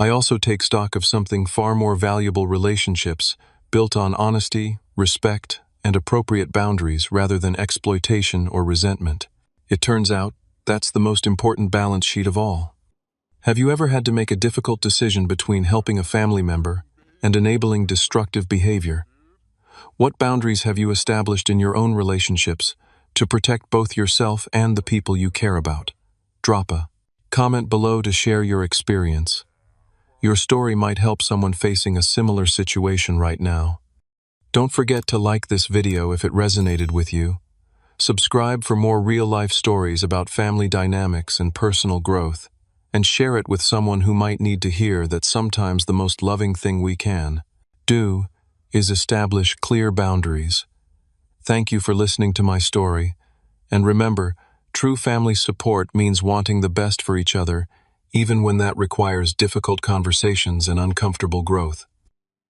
I also take stock of something far more valuable: relationships built on honesty, respect, and appropriate boundaries rather than exploitation or resentment. It turns out, that's the most important balance sheet of all. Have you ever had to make a difficult decision between helping a family member and enabling destructive behavior? What boundaries have you established in your own relationships to protect both yourself and the people you care about? Drop a comment below to share your experience. Your story might help someone facing a similar situation right now. Don't forget to like this video if it resonated with you. Subscribe for more real-life stories about family dynamics and personal growth, and share it with someone who might need to hear that sometimes the most loving thing we can do is establish clear boundaries. Thank you for listening to my story, and remember, true family support means wanting the best for each other, even when that requires difficult conversations and uncomfortable growth.